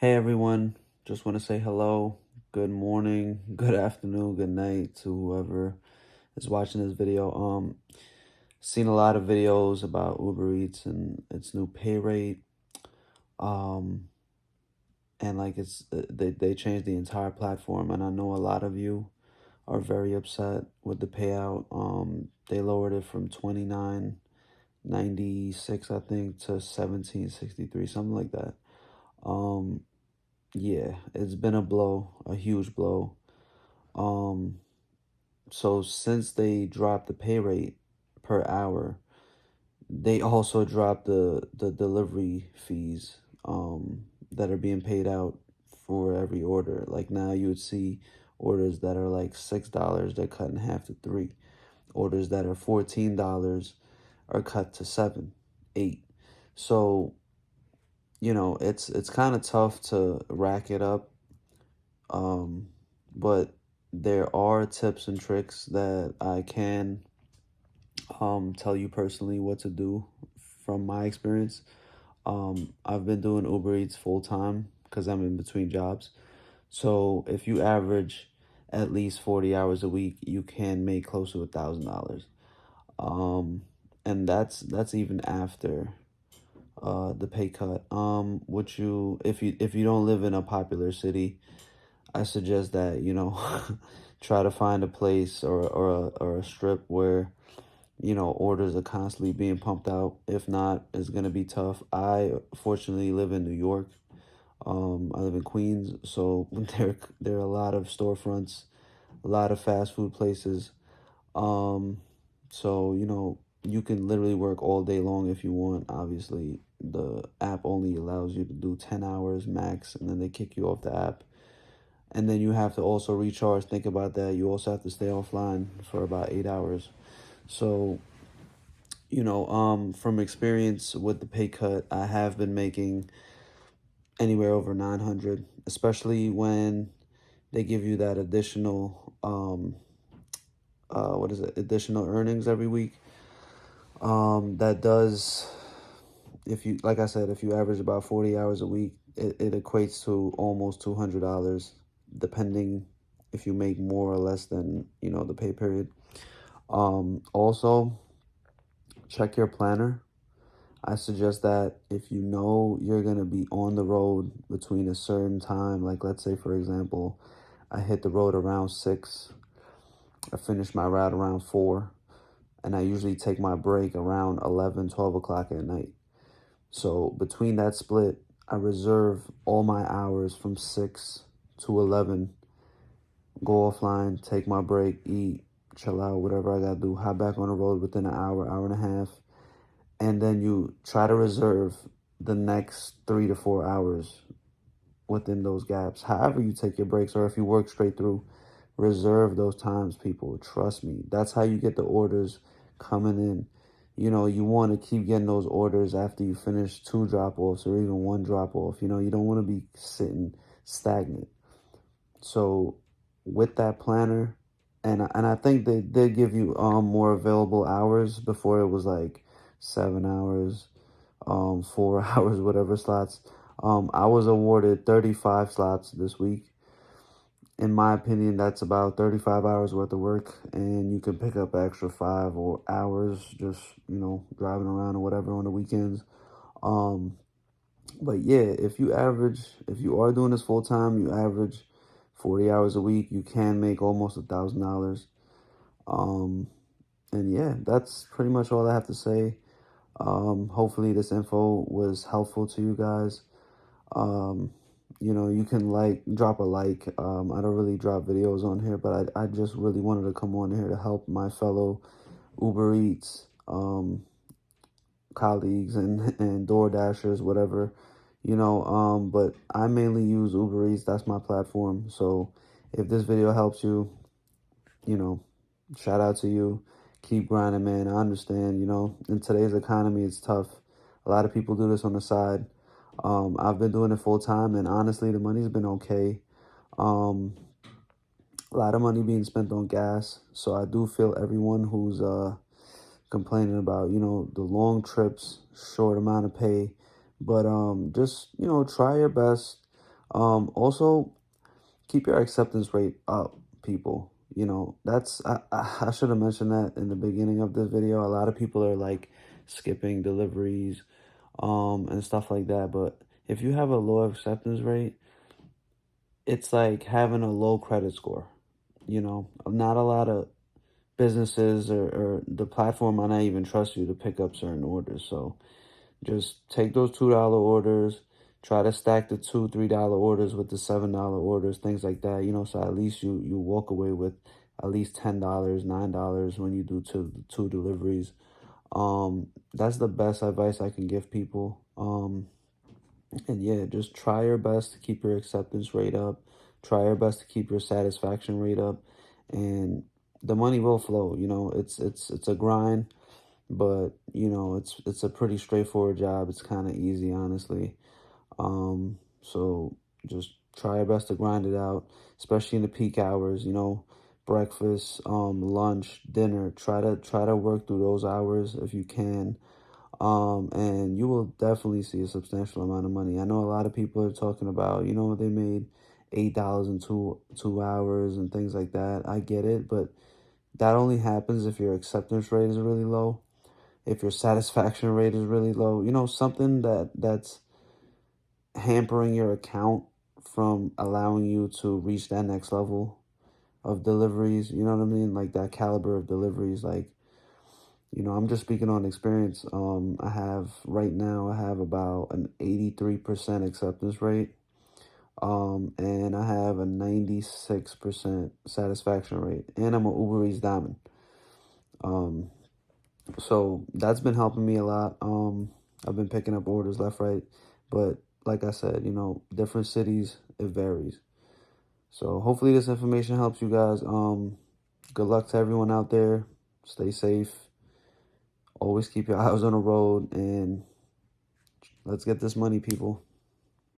Hey everyone, just want to say hello, good morning, good afternoon, good night to whoever is watching this video. Seen a lot of videos about Uber Eats and its new pay rate. Um, and like they changed the entire platform, and I know a lot of you are very upset with the payout. They lowered it from 29.96 I think to 17.63, something like that. Um, yeah, it's been a blow, a huge blow. Um, so since they dropped the pay rate per hour, they also dropped the delivery fees that are being paid out for every order. Like now you would see orders that are like $6, they're cut in half to three. Orders that are $14 are cut to seven, eight. So, it's kind of tough to rack it up. Um, but there are tips and tricks that I can tell you personally what to do from my experience. I've been doing Uber Eats full time because I'm in between jobs. So if you average at least 40 hours a week, you can make close to $1,000. Um, and that's even after the pay cut. Would you if you don't live in a popular city, I suggest that, try to find a place or a strip where, orders are constantly being pumped out. If not, it's going to be tough. I fortunately live in New York. I live in Queens, so there are a lot of storefronts, a lot of fast food places. Um, so, you can literally work all day long if you want. Obviously, the app only allows you to do 10 hours max, and then they kick you off the app, and then you have to also recharge. Think about that. You also have to stay offline for about 8 hours. So, from experience with the pay cut, I have been making anywhere over 900, especially when they give you that additional, what is it, additional earnings every week. That does, if you, like I said, if you average about 40 hours a week, it equates to almost $200, depending if you make more or less than, the pay period. Also, check your planner. I suggest that if you know you're going to be on the road between a certain time, like let's say, for example, I hit the road around 6, I finish my route around 4, and I usually take my break around 11, 12 o'clock at night. So between that split, I reserve all my hours from 6 to 11, go offline, take my break, eat, chill out, whatever I got to do, hop back on the road within an hour, hour and a half, and then you try to reserve the next 3 to 4 hours within those gaps. However you take your breaks, or if you work straight through, reserve those times, people. Trust me. That's how you get the orders coming in. You want to keep getting those orders after you finish 2 drop-offs or even 1 drop-off. You don't want to be sitting stagnant. So with that planner, and I think they did give you more available hours. Before it was like 7 hours, 4 hours, whatever slots. I was awarded 35 slots this week. In my opinion, that's about 35 hours worth of work, and you can pick up extra 5 or hours just, driving around or whatever on the weekends. Um, but yeah, if you are doing this full time, you average 40 hours a week, you can make almost $1,000. Um, and yeah, that's pretty much all I have to say. Hopefully this info was helpful to you guys. Um, you can drop a like. I don't really drop videos on here, but I just really wanted to come on here to help my fellow Uber Eats colleagues and Door Dashers, whatever, but I mainly use Uber Eats. That's my platform. So if this video helps you, you know, shout out to you. Keep grinding, man. I understand, in today's economy, it's tough. A lot of people do this on the side. I've been doing it full time, and honestly, the money's been okay. Um, a lot of money being spent on gas. So I do feel everyone who's complaining about, the long trips, short amount of pay. But just, try your best. Also, keep your acceptance rate up, people. You know, I should have mentioned that in the beginning of this video. A lot of people are like skipping deliveries, and stuff like that. But if you have a low acceptance rate, it's like having a low credit score. You know, not a lot of businesses or the platform might not even trust you to pick up certain orders. So just take those $2 orders, try to stack the $2, $3 orders with the $7 orders, things like that, you know, so at least you walk away with at least $10, $9 when you do two deliveries. That's the best advice I can give people. And yeah, just try your best to keep your acceptance rate up. Try your best to keep your satisfaction rate up, and the money will flow. You know, it's a grind, but you know, it's a pretty straightforward job. It's kind of easy, honestly. So just try your best to grind it out, especially in the peak hours. You know, breakfast, lunch, dinner. Try to work through those hours if you can. And you will definitely see a substantial amount of money. I know a lot of people are talking about, you know, they made $8 in two hours and things like that. I get it, but that only happens if your acceptance rate is really low, if your satisfaction rate is really low. You know, something that's hampering your account from allowing you to reach that next level of deliveries. You know what I mean? Like that caliber of deliveries, like, you know, I'm just speaking on experience. Right now, I have about an 83% acceptance rate. And I have a 96% satisfaction rate. And I'm a Uber Eats Diamond. Um, so that's been helping me a lot. I've been picking up orders left, right. But like I said, you know, different cities, it varies. So hopefully this information helps you guys. Good luck to everyone out there. Stay safe. Always keep your eyes on the road, and let's get this money, people.